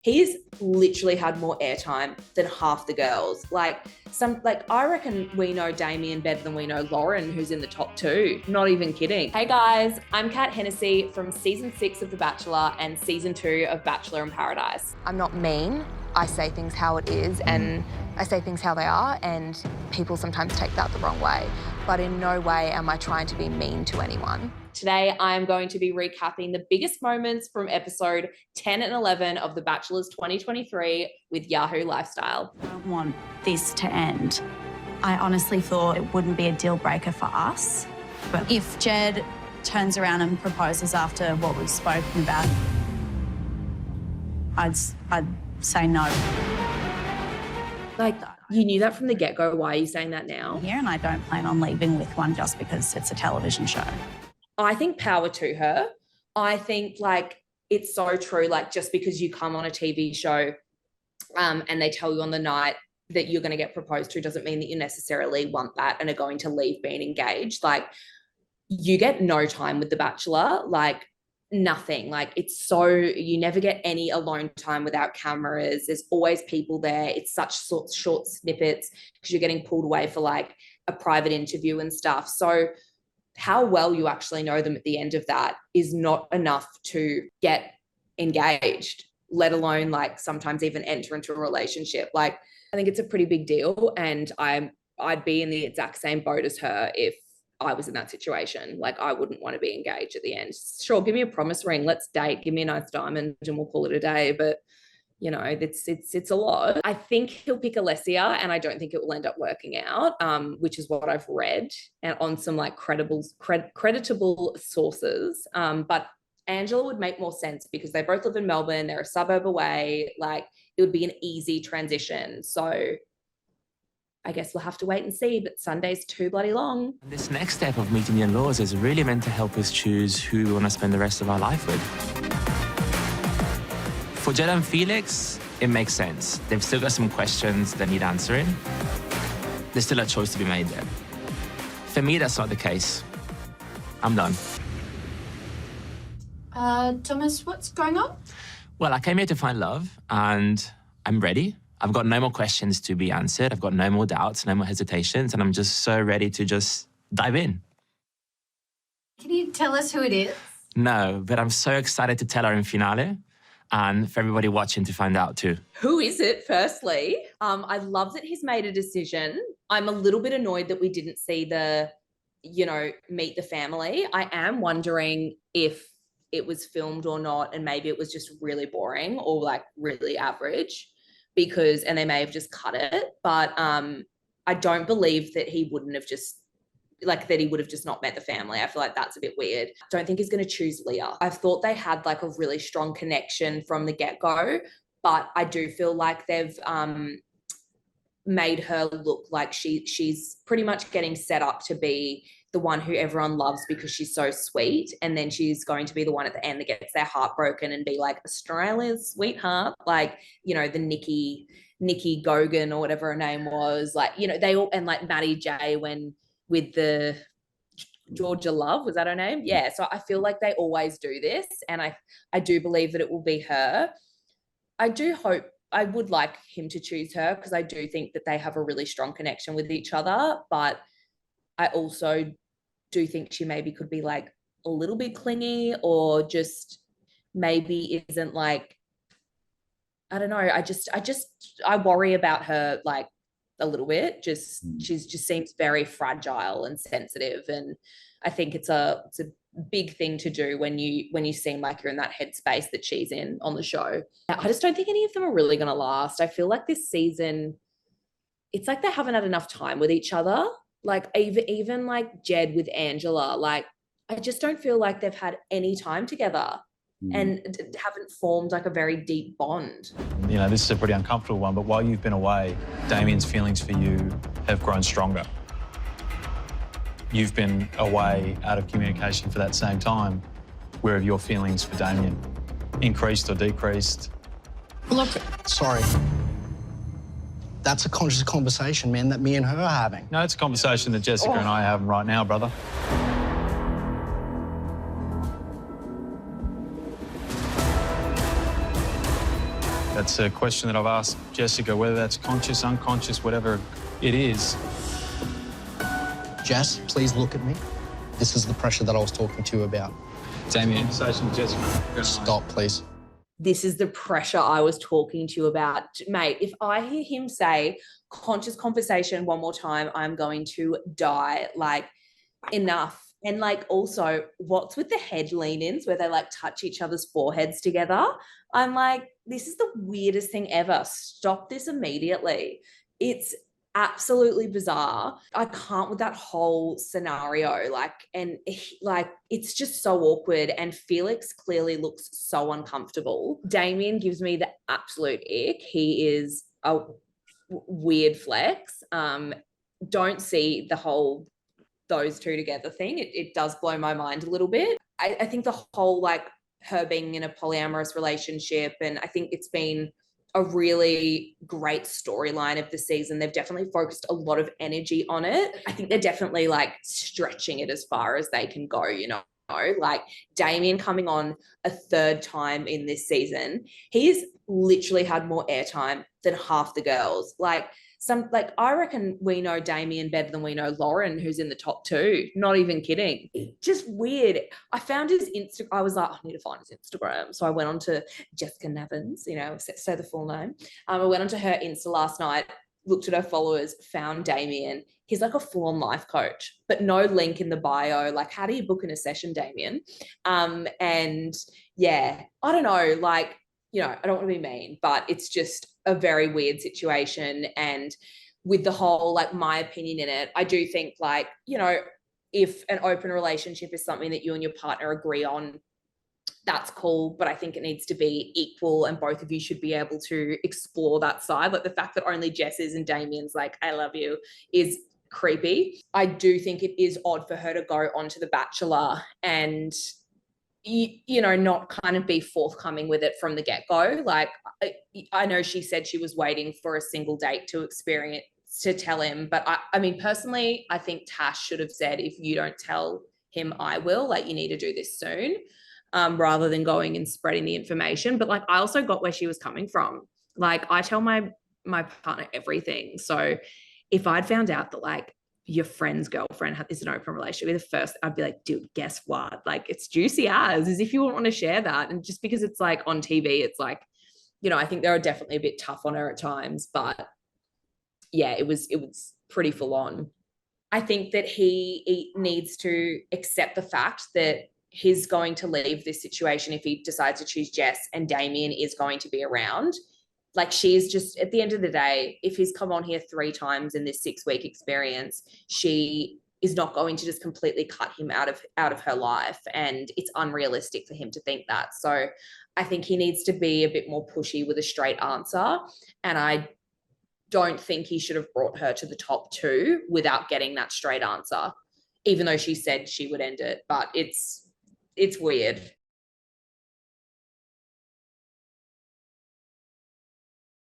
He's literally had more airtime than half the girls. I reckon we know Damien better than we know Lauren, who's in the top 2. Not even kidding. Hey guys, I'm Cat Henesey from season 6 of The Bachelor and season 2 of Bachelor in Paradise. I'm not mean. I say things how it is and I say things how they are, and people sometimes take that the wrong way. But in no way am I trying to be mean to anyone. Today, I am going to be recapping the biggest moments from episode 10 and 11 of The Bachelors 2023 with Yahoo Lifestyle. I don't want this to end. I honestly thought it wouldn't be a deal breaker for us. But if Jed turns around and proposes after what we've spoken about, I'd say no. You knew that from the get-go. Why are you saying that now? Here, and I don't plan on leaving with one just because it's a television show. I think power to her. I think it's so true. Just because you come on a TV show and they tell you on the night that you're going to get proposed to doesn't mean that you necessarily want that and are going to leave being engaged. You get no time with The Bachelor, nothing. You never get any alone time without cameras. There's always people there. It's such short snippets because you're getting pulled away for a private interview and stuff. So how well you actually know them at the end of that is not enough to get engaged, let alone sometimes even enter into a relationship. I think it's a pretty big deal, and I'd be in the exact same boat as her if I was in that situation. I wouldn't want to be engaged at the end. Sure, give me a promise ring, let's date, give me a nice diamond and we'll call it a day, but it's a lot. I think he'll pick Alessia, and I don't think it will end up working out, which is what I've read and on some creditable sources. But Angela would make more sense because they both live in Melbourne. They're a suburb away. It would be an easy transition. So I guess we'll have to wait and see, but Sunday's too bloody long. This next step of meeting the in-laws is really meant to help us choose who we want to spend the rest of our life with. For Jed and Felix, it makes sense. They've still got some questions that need answering. There's still a choice to be made there. For me, that's not the case. I'm done. Thomas, what's going on? Well, I came here to find love, and I'm ready. I've got no more questions to be answered. I've got no more doubts, no more hesitations, and I'm just so ready to just dive in. Can you tell us who it is? No, but I'm so excited to tell her in finale, and for everybody watching to find out too. Who is it, firstly? I love that he's made a decision. I'm a little bit annoyed that we didn't see meet the family. I am wondering if it was filmed or not, and maybe it was just really boring or really average and they may have just cut it. But I don't believe that he wouldn't have just that he would have just not met the family. I feel like that's a bit weird. Don't think he's going to choose Leah. I thought they had a really strong connection from the get-go, but I do feel like they've made her look like she's pretty much getting set up to be the one who everyone loves because she's so sweet, and then she's going to be the one at the end that gets their heart broken and be Australia's sweetheart, the Nikki Gogan or whatever her name was. They all, and Maddie J with the Georgia Love, was that her name? Yeah. So I feel like they always do this, and I do believe that it will be her. I would like him to choose her because I do think that they have a really strong connection with each other, but I also do think she maybe could be a little bit clingy, or just maybe isn't I don't know. I worry about her a little bit. She just seems very fragile and sensitive, and I think it's a big thing to do when you seem like you're in that headspace that she's in on the show. I just don't think any of them are really going to last. I feel like this season, it's they haven't had enough time with each other. Even Jed with Angela, I just don't feel like they've had any time together and haven't formed a very deep bond. This is a pretty uncomfortable one, but while you've been away, Damien's feelings for you have grown stronger. You've been away out of communication for that same time. Where have your feelings for Damien increased or decreased? Look, sorry. That's a conscious conversation, man, that me and her are having. No, it's a conversation that Jessica and I are having right now, brother. That's a question that I've asked Jessica, whether that's conscious, unconscious, whatever it is. Jess, please look at me. This is the pressure that I was talking to you about. Damien, conversation with Jessica. Stop, please. This is the pressure I was talking to you about. Mate, if I hear him say conscious conversation one more time, I'm going to die. Like, enough. And like, also, what's with the head lean-ins where they like touch each other's foreheads together? I'm like, this is the weirdest thing ever. Stop this immediately. It's absolutely bizarre. I can't with that whole scenario. Like, and like, it's just so awkward. And Felix clearly looks so uncomfortable. Damien gives me the absolute ick. He is a weird flex. Don't see the whole those two together thing. It does blow my mind a little bit. I think the whole like her being in a polyamorous relationship, and I think it's been a really great storyline of the season. They've definitely focused a lot of energy on it. I think they're definitely like stretching it as far as they can go, you know. Like Damien coming on a third time in this season, he's literally had more airtime than half the girls. Like I reckon we know Damien better than we know Lauren, who's in the top two. Not even kidding. Just weird. I found his Instagram. I was like, I need to find his Instagram. So I went on to Jessica and Damien, you know, say the full name. I went onto her Insta last night, looked at her followers, found Damien. He's like a full-on life coach, but no link in the bio. Like, how do you book in a session, Damien? And yeah, I don't know, like, you know, I don't want to be mean, but it's just a very weird situation. And with the whole, like, my opinion in it, I do think, like, you know, if an open relationship is something that you and your partner agree on, that's cool. But I think it needs to be equal and both of you should be able to explore that side. Like the fact that only Jess is and Damien's like, I love you, is creepy. I do think it is odd for her to go onto The Bachelor and you know, not kind of be forthcoming with it from the get-go. Like, I know she said she was waiting for a single date to tell him, but I mean, personally, I think Tash should have said, if you don't tell him, I will. Like, you need to do this soon, rather than going and spreading the information. But like, I also got where she was coming from. Like, I tell my partner everything. So if I'd found out that like your friend's girlfriend is an open relationship, the first I'd be like, dude, guess what? Like, it's juicy as if you want to share that. And just because it's like on TV, it's like, you know, I think they were definitely a bit tough on her at times, but yeah, it was pretty full on. I think that he needs to accept the fact that he's going to leave this situation if he decides to choose Jess, and Damien is going to be around. Like, she's just, at the end of the day, if he's come on here 3 times in this 6-week experience, she is not going to just completely cut him out of her life. And it's unrealistic for him to think that. So I think he needs to be a bit more pushy with a straight answer. And I don't think he should have brought her to the top 2 without getting that straight answer, even though she said she would end it. But it's weird.